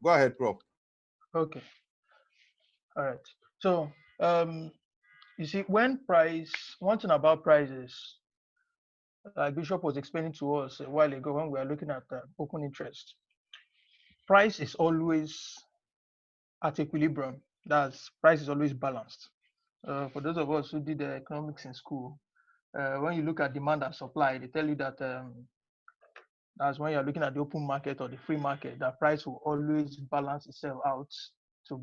Go ahead, Prof. Okay. All right. So, you see, one thing about prices, like Bishop was explaining to us a while ago when we are looking at open interest, price is always at equilibrium. That's price is always balanced. For those of us who did economics in school, when you look at demand and supply, they tell you that that's when you're looking at the open market or the free market, that price will always balance itself out to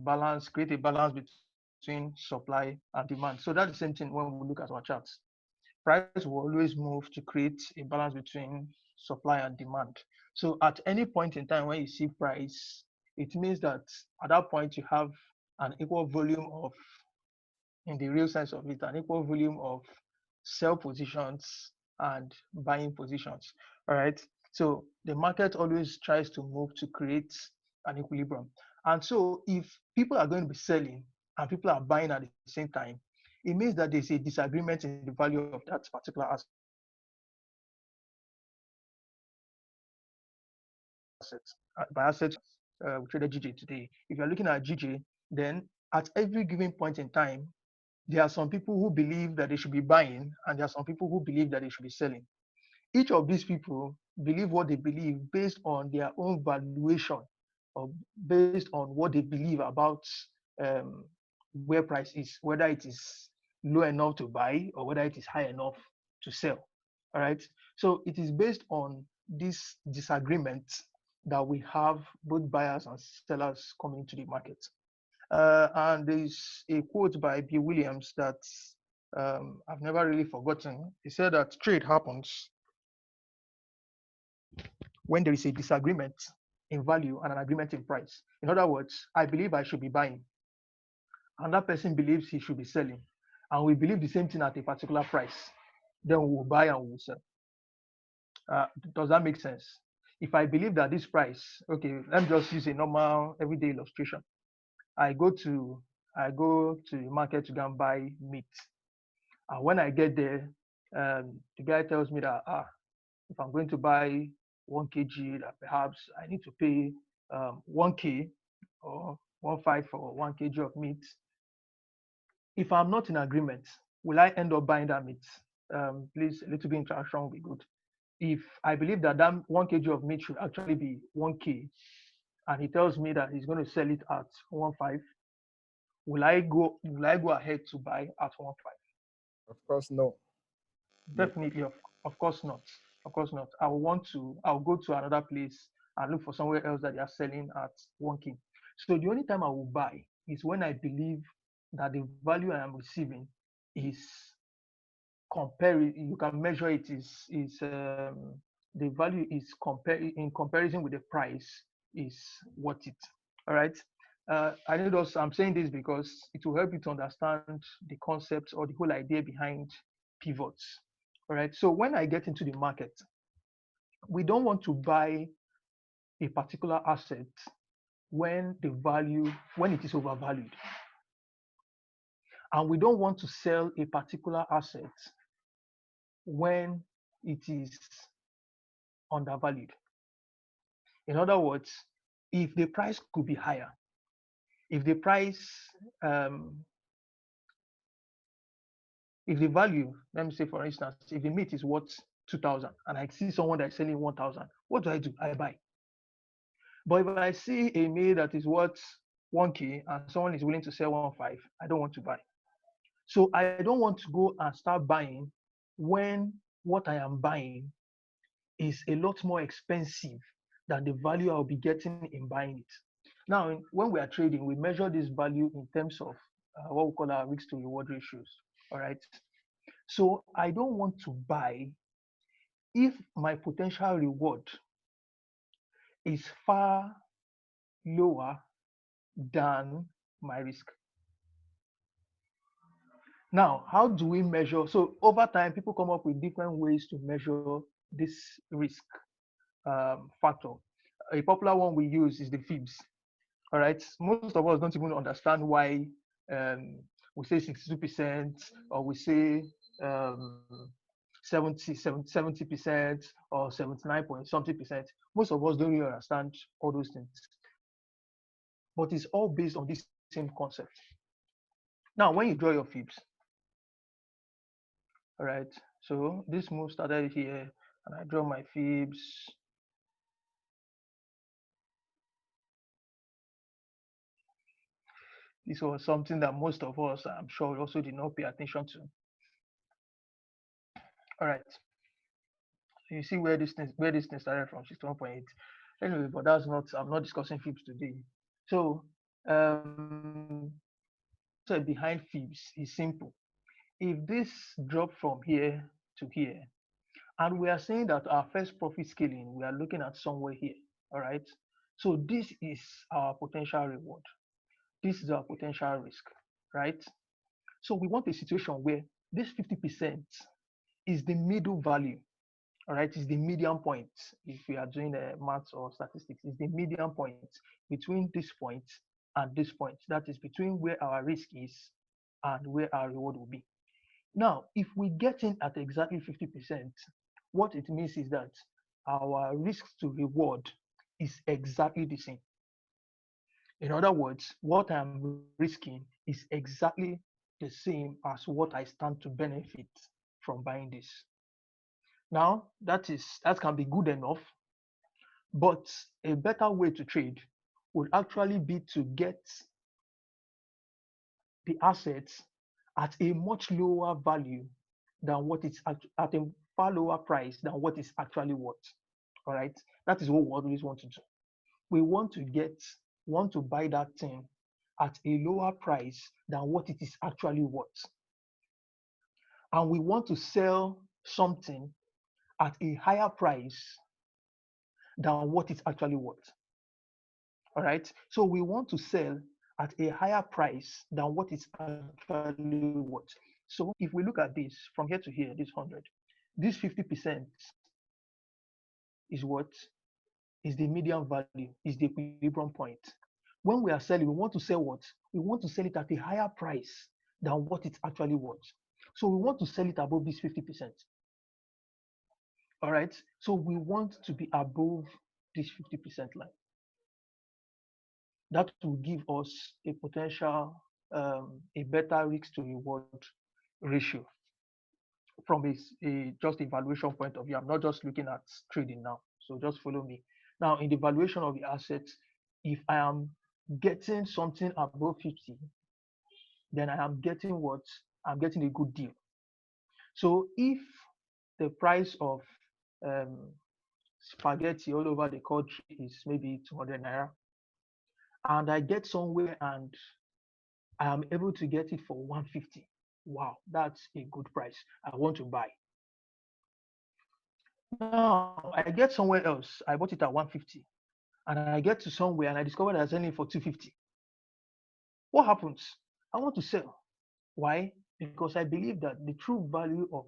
create a balance between supply and demand. So that's the same thing when we look at our charts. Price will always move to create a balance between supply and demand. So at any point in time when you see price, it means that at that point you have an equal volume of, in the real sense of it, an equal volume of sell positions and buying positions. All right. So the market always tries to move to create an equilibrium. And so if people are going to be selling and people are buying at the same time, it means that there's a disagreement in the value of that particular asset. By asset, we traded GJ today. If you're looking at GJ, then at every given point in time, there are some people who believe that they should be buying, and there are some people who believe that they should be selling. Each of these people believe what they believe based on their own valuation or based on what they believe about um, where price is, whether it is low enough to buy or whether it is high enough to sell. All right. So it is based on this disagreement that we have both buyers and sellers coming to the market. And there's a quote by B. Williams that I've never really forgotten. He said that trade happens when there is a disagreement in value and an agreement in price. In other words, I believe I should be buying, and that person believes he should be selling, and we believe the same thing at a particular price. Then we will buy and we will sell. Does that make sense? If I believe that this price, okay, let me just use a normal everyday illustration. I go to the market to go and buy meat, and when I get there, the guy tells me that if I'm going to buy 1 kg, that perhaps I need to pay 1K or 1.5 for 1 kg of meat. If I'm not in agreement, will I end up buying that meat? Please, a little bit interaction will be good. If I believe that 1 kg of meat should actually be 1K, and he tells me that he's going to sell it at 1.5, will I go ahead to buy at 1.5? Of course, no. You Definitely, of course not. Of course not. I'll go to another place and look for somewhere else that they are selling at 1K. So the only time I will buy is when I believe that the value I am receiving is you can measure it the value is in comparison with the price is worth it. All right. I'm saying this because it will help you to understand the concept or the whole idea behind pivots. All right. So when I get into the market, we don't want to buy a particular asset when it is overvalued. And we don't want to sell a particular asset when it is undervalued. In other words, if the price could be higher, if the price, um, if the value, let me say for instance, if the meat is worth 2,000 and I see someone that is selling 1,000, what do? I buy. But if I see a meat that is worth 1K and someone is willing to sell 1.5, I don't want to buy. So I don't want to go and start buying when what I am buying is a lot more expensive than the value I'll be getting in buying it. Now, when we are trading, we measure this value in terms of what we call our risk to reward ratios. All right. So I don't want to buy if my potential reward is far lower than my risk. Now, how do we measure? So over time, people come up with different ways to measure this risk factor. A popular one we use is the FIBS. All right. Most of us don't even understand why we say 62% or we say um, 70% or 79 point something percent. Most of us don't really understand all those things. but it's all based on this same concept. Now, when you draw your fibs, all right, so this move started here, and I draw my fibs. This was something that most of us, I'm sure, also did not pay attention to. All right, you see where this thing started from 61.8. Anyway, but that's not. I'm not discussing fibs today. So the concept behind fibs is simple. If this drop from here to here, and we are saying that our first profit scaling, we are looking at somewhere here. All right. So this is our potential reward. This is our potential risk, right? So we want a situation where this 50% is the middle value. All right, is the median point. If we are doing maths or statistics, is the median point between this point and this point. That is between where our risk is and where our reward will be. Now, if we get in at exactly 50%, what it means is that our risk to reward is exactly the same. In other words, what I'm risking is exactly the same as what I stand to benefit from buying this. Now, that can be good enough, but a better way to trade would actually be to get the assets at a much lower value than what it's at a far lower price than what it's actually worth. All right, that is what we always want to do. We want to buy that thing at a lower price than what it is actually worth, and we want to sell something at a higher price than what it's actually worth. All right. So we want to sell at a higher price than what it's actually worth. So if we look at this from here to here, this 100, this 50% is what is the median value, is the equilibrium point. When we are selling, we want to sell what? We want to sell it at a higher price than what it's actually worth. So we want to sell it above this 50%. All right. So we want to be above this 50% line. That will give us a potential, a better risk to reward ratio from a just evaluation point of view. I'm not just looking at trading now. So just follow me. Now, in the valuation of the assets, if I am getting something above 50, then I am getting what? I'm getting a good deal. So if the price of um, spaghetti all over the country is maybe 200 naira, and I get somewhere and I am able to get it for 150. Wow, that's a good price. I want to buy. Now I get somewhere else. I bought it at 150, and I get to somewhere and I discover that I'm selling it for 250. What happens? I want to sell. Why? Because I believe that the true value of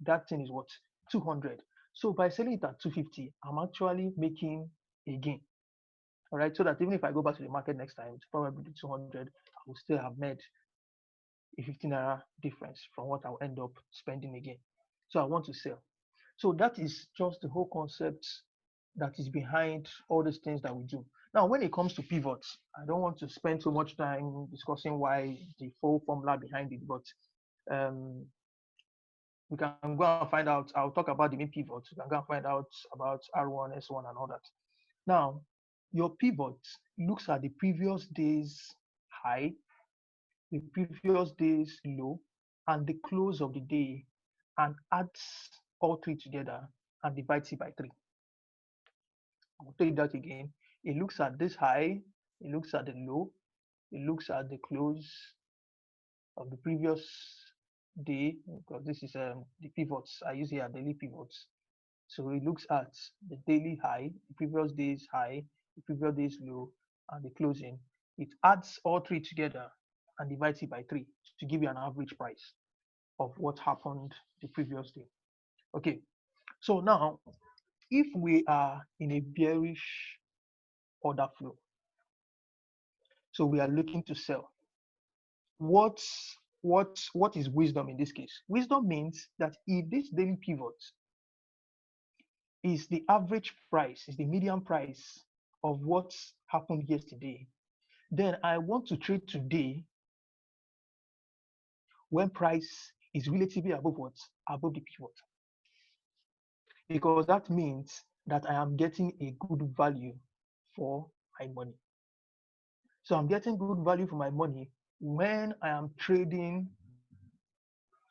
that thing is what? 200. So by selling it at 250, I'm actually making a gain. All right. So that even if I go back to the market next time, it's probably 200, I will still have made a 15 naira difference from what I'll end up spending again. So I want to sell. So that is just the whole concept that is behind all these things that we do. Now, when it comes to pivots, I don't want to spend so much time discussing why the full formula behind it, but um, we can go and find out. I'll talk about the main pivots. We can go and find out about R1, S1, and all that. Now, your pivot looks at the previous day's high, the previous day's low, and the close of the day, and adds all three together and divides it by 3. I'll take that again. It looks at this high, it looks at the low, it looks at the close of the previous day, because this is the pivots. I use here daily pivots. So it looks at the daily high, the previous day's high, the previous day's low, and the closing. It adds all three together and divides it by 3 to give you an average price of what happened the previous day. Okay, so now if we are in a bearish order flow, so we are looking to sell, what is wisdom in this case? Wisdom means that if this daily pivot is the average price, is the median price of what happened yesterday, Then I want to trade today when price is relatively above what? Above the pivot. Because that means that I am getting a good value for my money. So I'm getting good value for my money when I am trading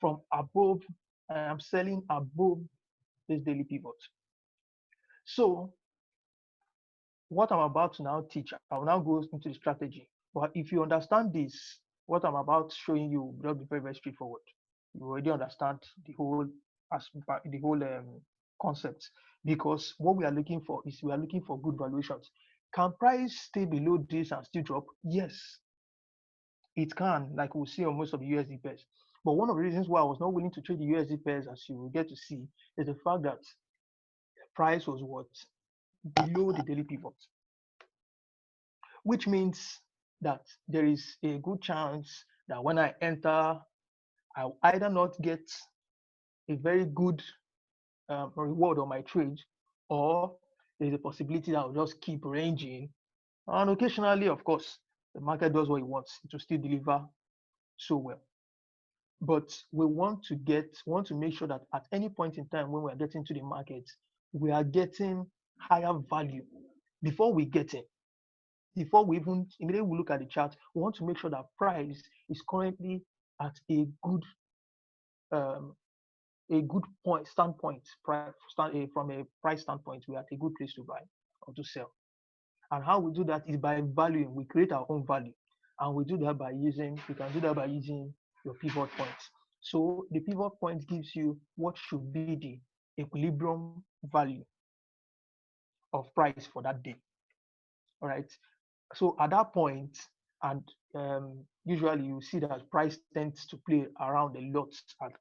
from above, I am selling above this daily pivot. So what I'm about to now teach, I will now go into the strategy. But if you understand this, what I'm about showing you will be very, very straightforward. You already understand the whole concept, because what we are looking for is we are looking for good valuations. Can price stay below this and still drop? Yes, it can, like we'll see on most of the USD pairs. But one of the reasons why I was not willing to trade the USD pairs, as you will get to see, is the fact that price was what? Below the daily pivot, which means that there is a good chance that when I enter, I'll either not get a very good reward on my trade, or there's a possibility that I'll just keep ranging. And occasionally, of course, the market does what it wants to still deliver so well. But we want to make sure that at any point in time when we are getting to the market, we are getting higher value before we get in. Before we even immediately we look at the chart, we want to make sure that price is currently at um, a good point standpoint. From a price standpoint, we're at a good place to buy or to sell. And how we do that is by valuing. We create our own value, and we do that by using. You can do that by using your pivot points. So the pivot point gives you what should be the equilibrium value of price for that day. All right. So at that point, and usually you see that price tends to play around a lot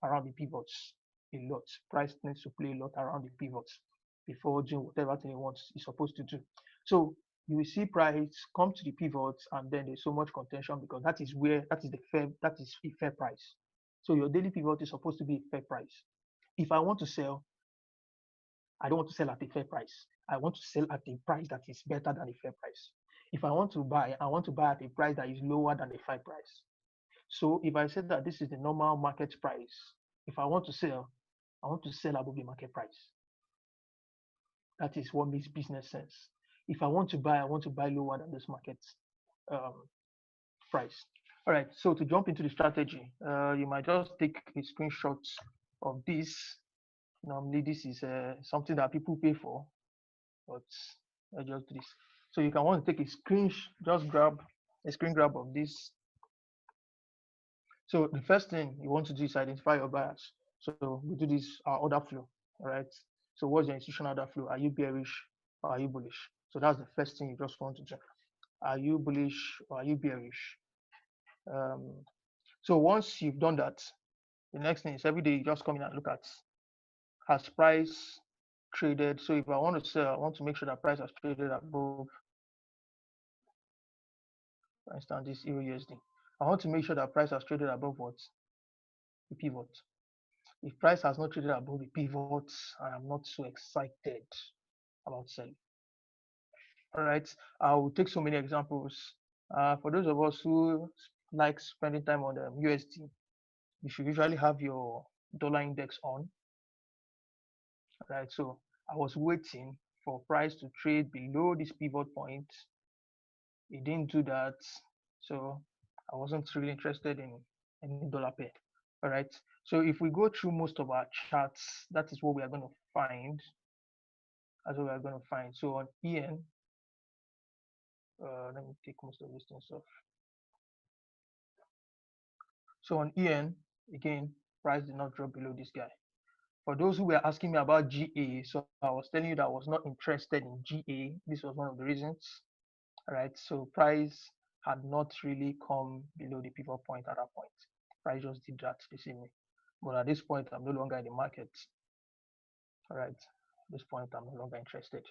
around the pivots. A lot. Price tends to play a lot around the pivots before doing whatever thing it wants is supposed to do. So you will see price come to the pivots, and then there's so much contention because that is a fair price. So your daily pivot is supposed to be a fair price. If I want to sell, I don't want to sell at a fair price. I want to sell at a price that is better than a fair price. If I want to buy, I want to buy at a price that is lower than the fair price. So if I say that this is the normal market price, if I want to sell, I want to sell above the market price. That is what makes business sense. If I want to buy, I want to buy lower than this market um, price. All right, so to jump into the strategy, you might just take a screenshot of this. Normally, this is something that people pay for, but I just do this. So you can want to take a screen, just grab a screen grab of this. So the first thing you want to do is identify your buyers. So we do this our order flow. All right. So what's your institutional order flow? Are you bearish or are you bullish? So that's the first thing you just want to check. Are you bullish or are you bearish? Um, so once you've done that, the next thing is every day you just come in and look at, has price traded. So if I want to sell, I want to make sure that price has traded above, for instance, this Euro USD. I want to make sure that price has traded above what? The pivot. If price has not traded above the pivot, I am not so excited about selling. All right, I will take so many examples. For those of us who like spending time on the USD, you should usually have your dollar index on. All right, so I was waiting for price to trade below this pivot point. It didn't do that, so I wasn't really interested in any dollar pair. All right, so if we go through most of our charts, that is what we are going to find. That's what we are going to find. So on EN, let me take most of these things off. So on EN, again, price did not drop below this guy. For those who were asking me about GA, so I was telling you that I was not interested in GA. This was one of the reasons. All right, so price had not really come below the pivot point at that point. Price just did that this evening. But at this point, I'm no longer in the market. All right, at this point, I'm no longer interested.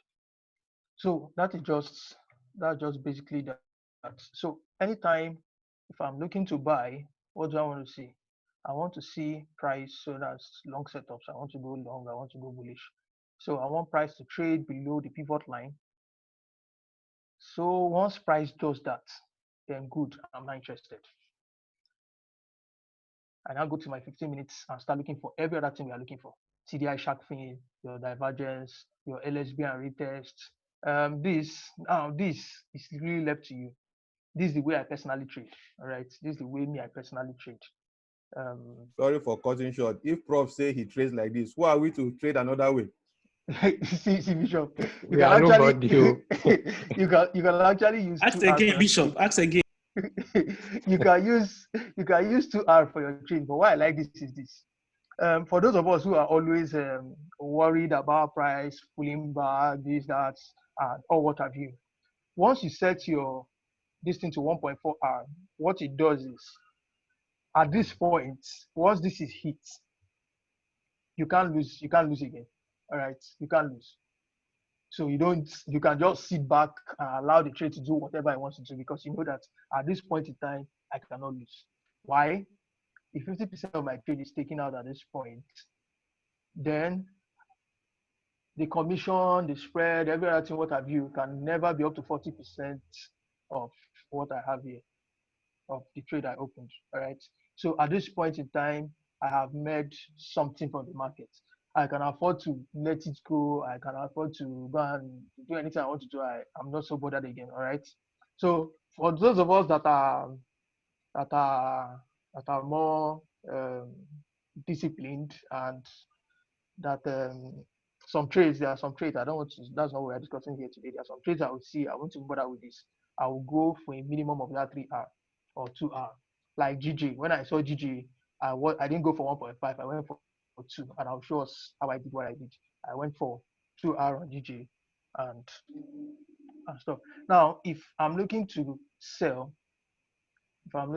So that's just basically that. So anytime if I'm looking to buy, what do I want to see? I want to see price. So that's long setups. I want to go long. I want to go bullish. So I want price to trade below the pivot line. So once price does that, then good, I'm not interested. I now go to my 15 minutes and start looking for every other thing we are looking for. TDI shark fin, your divergence, your LSB and retest. This is really left to you. This is the way I personally trade. All right. This is the way I personally trade. Sorry for cutting short. If Prof say he trades like this, who are we to trade another way? see, Bishop, you We can are actually nobody. Oh. you can actually use Ask 2 hours for again, your Bishop. trade. Ask again. You can use 2 hours for your trade. But why I like this is this. For those of us who are always worried about price, pulling back, this, that, or what have you, once you set your this thing to 1.4 hour, what it does is at this point, once this is hit, you can't lose. You can't lose again. All right, you can't lose. So you can just sit back and allow the trade to do whatever it wants to do because you know that at this point in time, I cannot lose. Why? If 50% of my trade is taken out at this point, then the commission, the spread, every other thing, what have you, can never be up to 40% of what I have here, of the trade I opened. All right. So at this point in time, I have made something from the market. I can afford to let it go. I can afford to go and do anything I want to do. I'm not so bothered again. All right. So for those of us that are that are more disciplined and that there are some trades I don't want to, that's not what we're discussing here today. There are some trades I would see, I want to bother with this. I will go for a minimum of that 3 hour or 2 hour. Like GG, when I saw GG, I didn't go for 1.5, I went for 2, and I'll show us how I did what I did. I went for 2 hour on GG and stuff. Now, if I'm looking to sell, I'm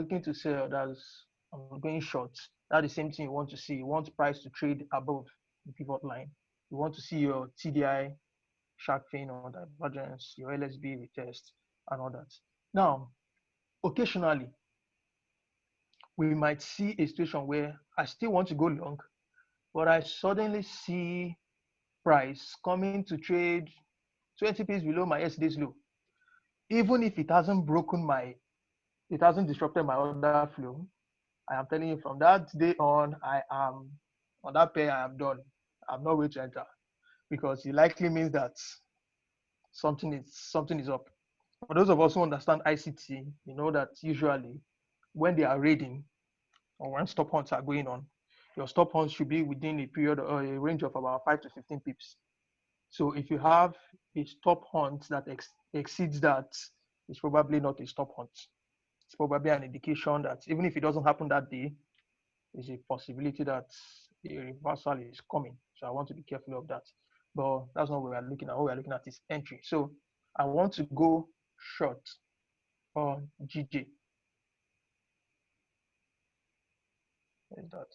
going short. That's the same thing you want to see. You want price to trade above the pivot line. You want to see your TDI, shark fin or divergence, your LSB retest, and all that. Now, occasionally, we might see a situation where I still want to go long, but I suddenly see price coming to trade 20 pips below my yesterday's low. Even if it hasn't disrupted my order flow, I am telling you from that day on, I am on that pair, I am done. I'm not going to enter because it likely means that something is up. For those of us who understand ICT, you know that usually when they are raiding or when stop hunts are going on, your stop hunts should be within a period or a range of about 5 to 15 pips. So if you have a stop hunt that exceeds that, it's probably not a stop hunt. It's probably an indication that even if it doesn't happen that day, there's a possibility that a reversal is coming. So I want to be careful of that. But that's not what we're looking at. What we're looking at is entry. So I want to go short on GJ. Is that?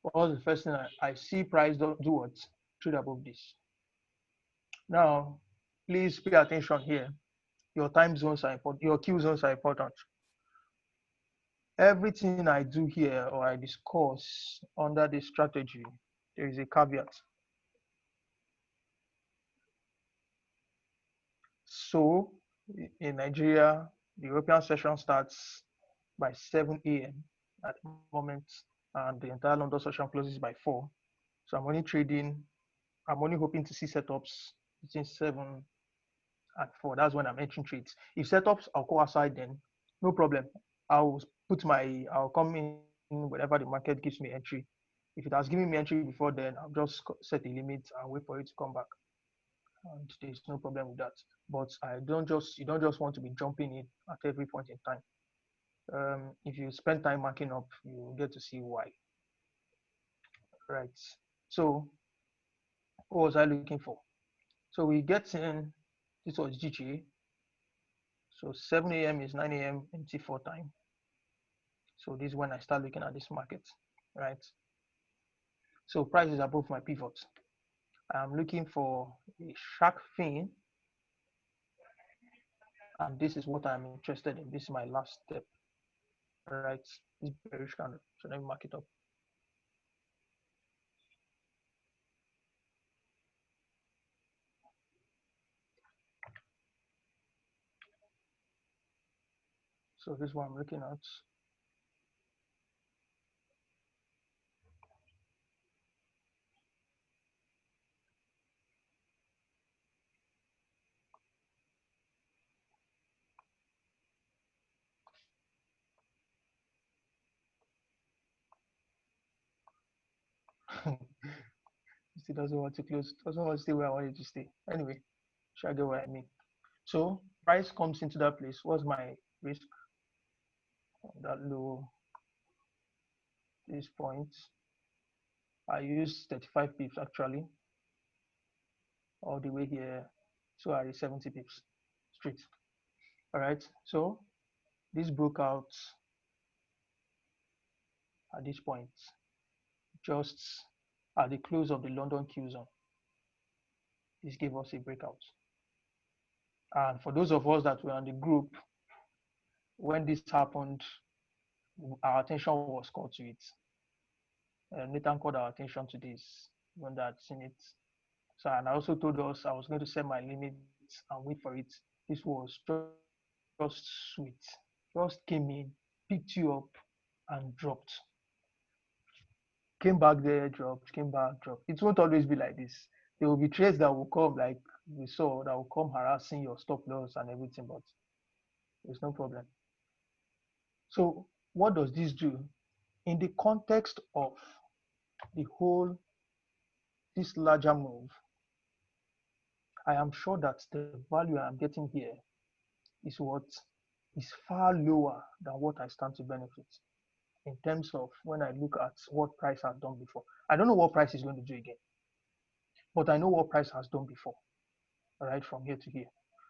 What's the first thing I see price do what? Trade above this. Now, please pay attention here. Your time zones are important. Your Q zones are important. Everything I do here or I discuss under this strategy, there is a caveat. So in Nigeria, the European session starts by 7 a.m. at the moment, and the entire London session closes by 4. So I'm only hoping to see setups between 7 and 4. That's when I'm entering trades. If setups occur aside, then no problem. I'll come in whenever the market gives me entry. If it has given me entry before then, I'll just set a limit and wait for it to come back. And there's no problem with that. But you don't just want to be jumping in at every point in time. If you spend time marking up, you get to see why. Right. So what was I looking for? So we get in, this was GGA. So 7 a.m. is 9 a.m. MT4 time. So this is when I start looking at this market, right? So price is above my pivot. I'm looking for a shark fin, and this is what I'm interested in. This is my last step, right? This bearish candle. So let me mark it up. So this is what I'm looking at. Still doesn't want to close, doesn't want to stay where I wanted to stay. Anyway, should I get what I mean? So price comes into that place. What's my risk? That low, this point. I use 35 pips actually, all the way here. So I use 70 pips straight. All right. So this broke out at this point, just at the close of the London Q zone. This gave us a breakout. And for those of us that were on the group, when this happened, our attention was called to it. Nathan called our attention to this when they had seen it. So, and I also told us I was going to set my limits and wait for it. This was just sweet. Just came in, picked you up, and dropped. Came back there, dropped, came back, dropped. It won't always be like this. There will be trades that will come, like we saw, that will come harassing your stop loss and everything, but there's no problem. So, what does this do? In the context of the whole, this larger move, I am sure that the value I'm getting here is what is far lower than what I stand to benefit in terms of when I look at what price has done before. I don't know what price is going to do again, but I know what price has done before, right, from here to here.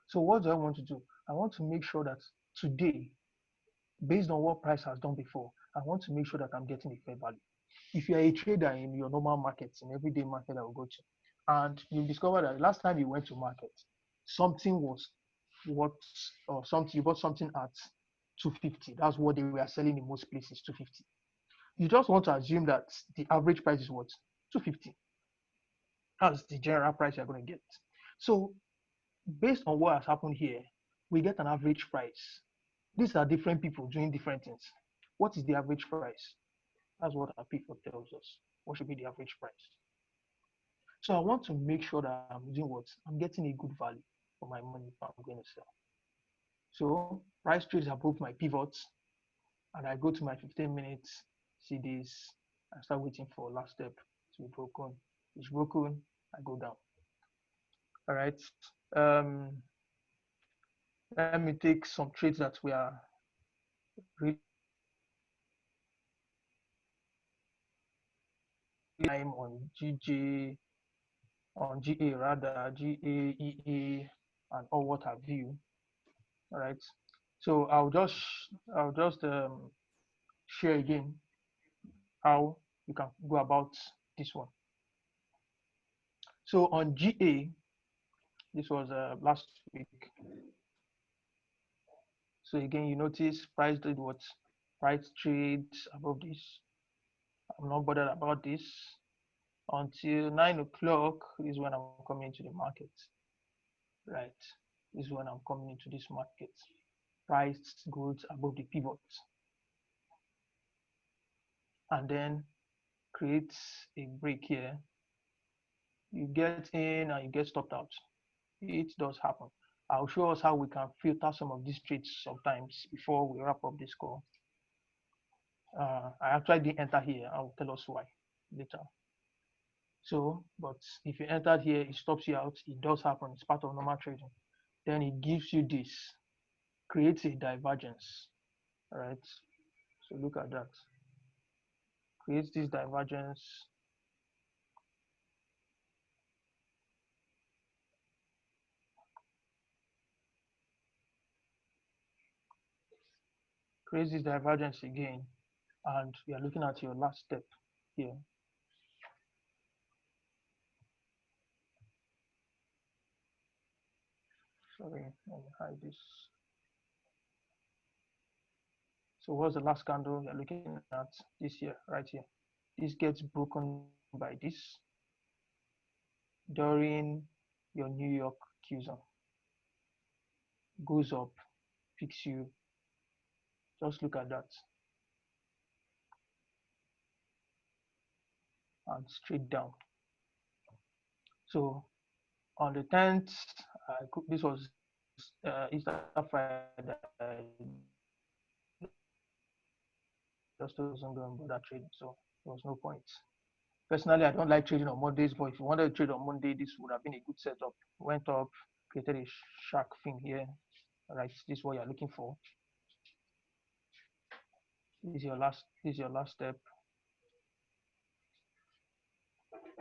So what do I want to do? I want to make sure that today, based on what price has done before, I want to make sure that I'm getting a fair value. If you're a trader in your normal markets, in everyday market that will go to, and you discover that last time you went to market, something was what, or something, you bought something at 250. That's what they were selling in most places, 250. You just want to assume that the average price is what? 250. That's the general price you're going to get. So based on what has happened here, we get an average price. These are different people doing different things. What is the average price? That's what our people tells us. What should be the average price? So I want to make sure that I'm doing what? I'm getting a good value for my money if I'm going to sell. So price trades above my pivots, and I go to my 15 minutes, see this, and start waiting for last step to be broken. It's broken, I go down. All right. Let me take some trades that we are really time on GJ, on GA rather, GA, EA, and all what have you. All right. So I'll just share again how you can go about this one. So on GA, this was last week. So again, you notice price did what? Price trades above this. I'm not bothered about this until 9 o'clock is when I'm coming into the market. Right. This is when I'm coming into this market. Price goes above the pivot. And then creates a break here. You get in and you get stopped out. It does happen. I'll show us how we can filter some of these trades sometimes before we wrap up this call. I actually didn't enter here. I'll tell us why later. So, but if you entered here, it stops you out. It does happen. It's part of normal trading. Then it gives you this, creates a divergence. All right. So look at that. Creates this divergence. Creates this divergence again. And we are looking at your last step here. Sorry, let me hide this. So what's the last candle you're looking at this here, right here? This gets broken by this during your New York Q zone. Goes up, picks you, Just look at that. And straight down. So on the 10th, this was Easter Friday. Just wasn't going to that trade, so there was no point. Personally, I don't like trading on Mondays, but if you wanted to trade on Monday, this would have been a good setup. Went up, created a shark thing here. All right, this is what you're looking for. This is your last step.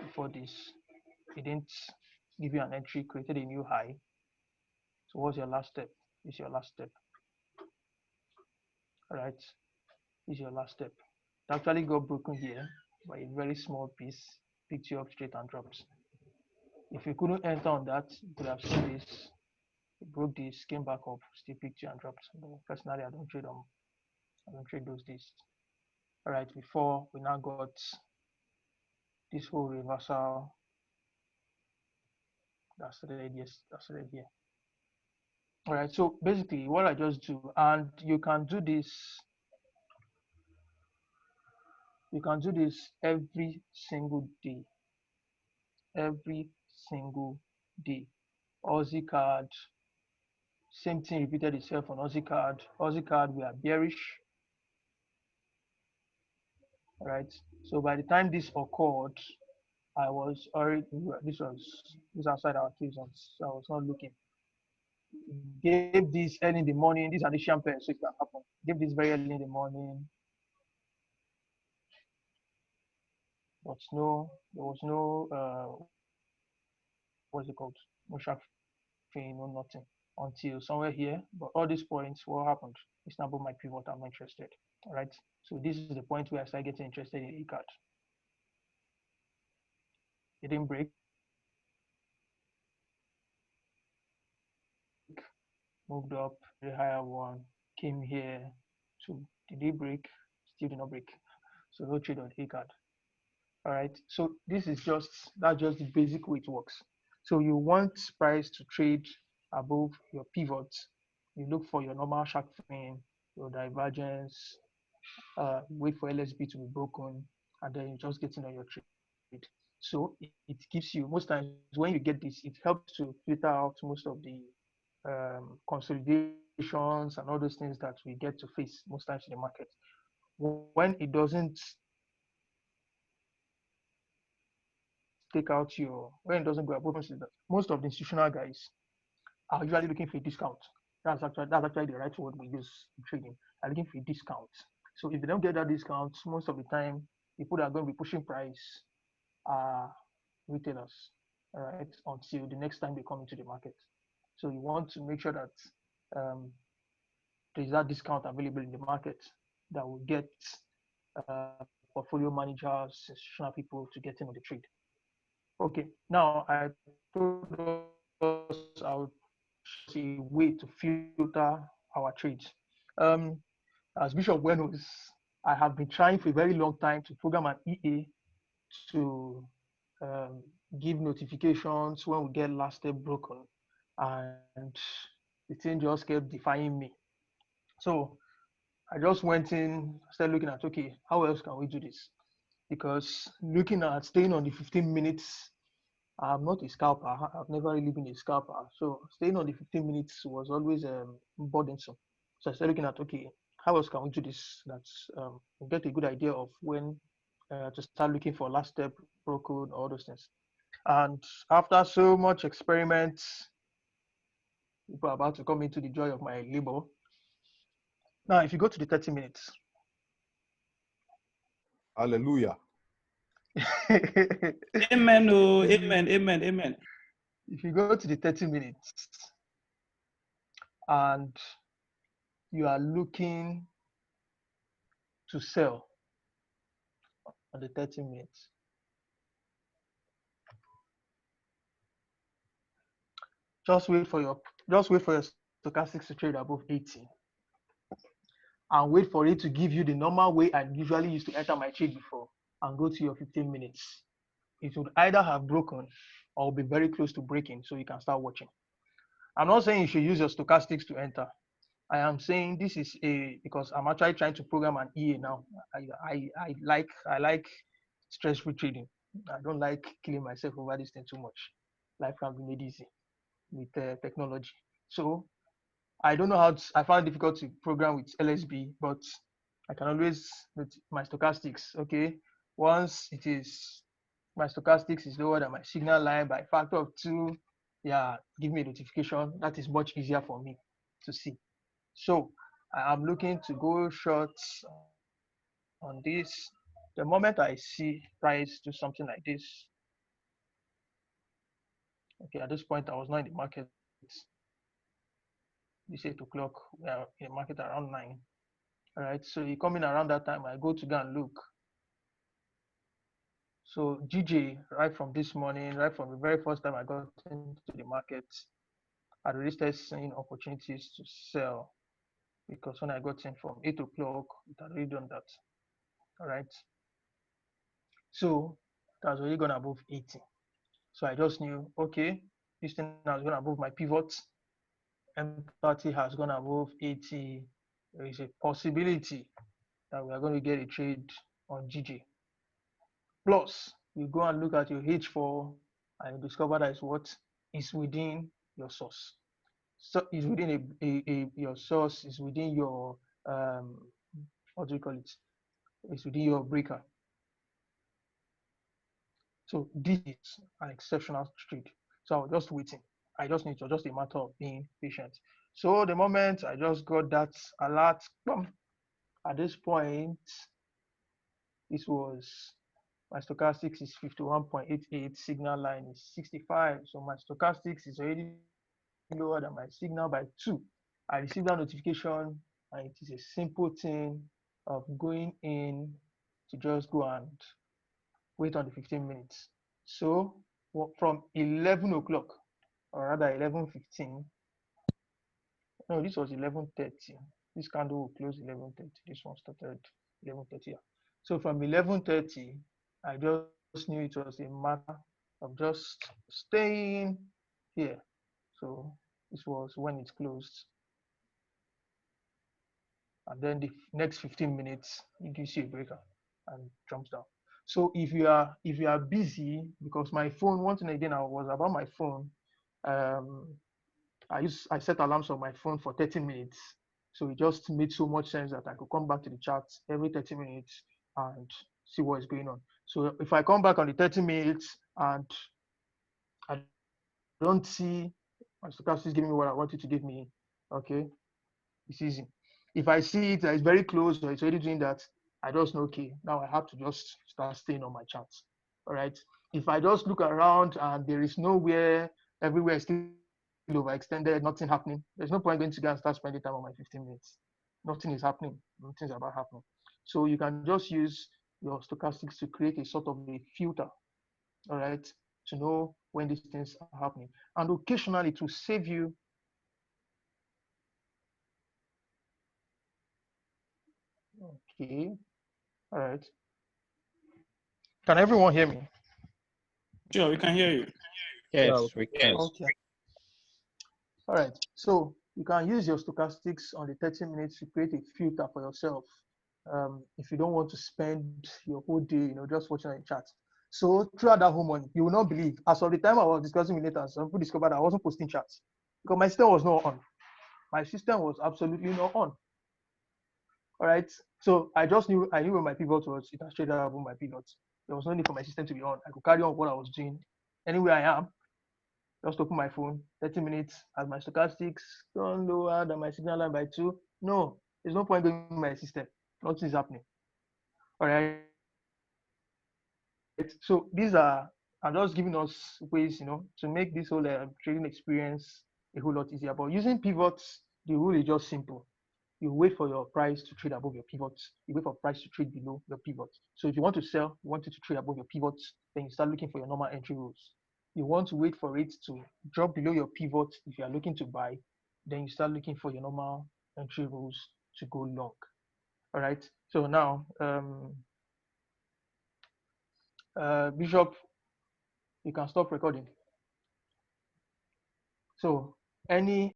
Before this, it didn't give you an entry, created a new high. So what's your last step? This is your last step. All right, this is your last step. It actually got broken here by a very small piece, picked you up straight and dropped. If you couldn't enter on that, you could have seen this. It broke this, came back up, still picked you and dropped. But personally, I don't trade those days. All right, before we now got this whole reversal that started here. All right, so basically what I just do, and you can do this every single day. Every single day. Aussie card, same thing repeated itself on Aussie card. Aussie card, we are bearish. All right, so by the time this occurred, I was already, this outside our key zones, so I was not looking. Gave this early in the morning, these are the champagne, so it can happen. Give this very early in the morning, but there was no, what's it called? No sharp thing, no nothing until somewhere here. But all these points, what happened? It's not about my pivot, I'm not interested. All right, so this is the point where I start getting interested in a card. It didn't break. Moved up, the higher one, came here. So did it break? Still did not break. So no trade on A card. All right. So this is that's just the basic way it works. So you want price to trade above your pivots. You look for your normal shark fin, your divergence, wait for LSB to be broken, and then you just get in on your trade. So it gives you, most times when you get this, it helps to filter out most of the consolidations and all those things that we get to face most times in the market. When it doesn't take out when it doesn't go above, most of the institutional guys are usually looking for a discount. That's actually the right word we use in trading. Are looking for a discount. So if they don't get that discount, most of the time, people that are going to be pushing price are retailers, all right, until the next time they come into the market. So you want to make sure that there's that discount available in the market that will get portfolio managers, institutional people to get in on the trade. Okay, now I told us I would see a way to filter our trades. As Bishop well knows, I have been trying for a very long time to program an EA to give notifications when we get last step broken, and the thing just kept defying me. So I just went in, started looking at, okay, how else can we do this? Because looking at staying on the 15 minutes, I'm not a scalper. I've never really been a scalper. So staying on the 15 minutes was always burdensome. So I started looking at, okay, how else can we do this? That's get a good idea of when to start looking for last step, broken, all those things. And after so much experiments, people are about to come into the joy of my labor. Now, if you go to the 30 minutes. Hallelujah. Amen. Oh, amen, amen, amen. If you go to the 30 minutes and you are looking to sell on the 30 minutes, just wait for your stochastics to trade above 80 and wait for it to give you the normal way I usually used to enter my trade before, and go to your 15 minutes. It would either have broken or be very close to breaking, so you can start watching. I'm not saying you should use your stochastics to enter. I am saying this is because I'm actually trying to program an EA now. I like stress-free trading. I don't like killing myself over this thing too much. Life can be made easy with technology. So I don't know I found it difficult to program with LSB, but I can always with my stochastics. Okay, once my stochastics is lower than my signal line by a factor of 2, yeah, give me a notification. That is much easier for me to see. So I'm looking to go short on this. The moment I see price do something like this, okay, at this point I was not in the market. This 8 o'clock, we are in the market around 9. All right, so you come in around that time, I go to go and look. So GJ, right from this morning, right from the very first time I got into the market, I really started seeing opportunities to sell because when I got in from 8 o'clock, it had already done that. All right. So that's already gone above 80. So I just knew, okay, this thing has gone above my pivots. M30 has gone above 80. There is a possibility that we are going to get a trade on GJ. Plus, you go and look at your H4 and you discover that is what is within your source. So is within your source, is within your what do you call it? It's within your breaker. So this is an exceptional trade. So I was just waiting. I just need to just a matter of being patient. So the moment I just got that alert, at this point, this was my stochastics is 51.88, signal line is 65. So my stochastics is already lower than my signal by 2. I received that notification, and it is a simple thing of going in to just go and wait on the 15 minutes. So from 11 o'clock, or rather 11:15, no, this was 11:30. This candle will close 11:30. This one started 11:30. So from 11:30, I just knew it was a matter of just staying here. So this was when it closed. And then the next 15 minutes, it gives you a breaker and jumps down. So if you are busy, because my phone, one thing again, I was about my phone. I set alarms on my phone for 30 minutes. So it just made so much sense that I could come back to the chat every 30 minutes and see what is going on. So if I come back on the 30 minutes and I don't see my stochastic is giving me what I want it to give me, okay, it's easy. If I see it that it's very close or it's already doing that, I just know, okay, now I have to just start staying on my charts. All right. If I just look around and there is nowhere, everywhere is still overextended, nothing happening, there's no point going to go and start spending time on my 15 minutes. Nothing is happening. Nothing's about happening. So you can just use your stochastics to create a sort of a filter, all right, to know when these things are happening. And occasionally to save you okay. All right. Can everyone hear me? Sure, we can hear you. Yes, we can. Okay. All right. So you can use your stochastics on the 30 minutes to create a filter for yourself. If you don't want to spend your whole day, just watching on the chat. So throughout that whole morning, you will not believe. As of the time I was discussing with Nathan, some people discovered I wasn't posting chats because my system was not on. My system was absolutely not on. All right. So I knew where my pivot was. It has traded above my pivot. There was no need for my system to be on. I could carry on what I was doing anywhere I am. Just open my phone, 30 minutes, as my stochastics gone lower than my signal line by 2. No, there's no point going in my system. Nothing is happening. All right. So I'm just giving us ways, to make this whole trading experience a whole lot easier. But using pivots, the rule is just simple. You wait for your price to trade above your pivots. You wait for price to trade below your pivots. So if you want to sell, you want it to trade above your pivots, then you start looking for your normal entry rules. You want to wait for it to drop below your pivot if you are looking to buy, then you start looking for your normal entry rules to go long. All right. So now, Bishop, you can stop recording. So any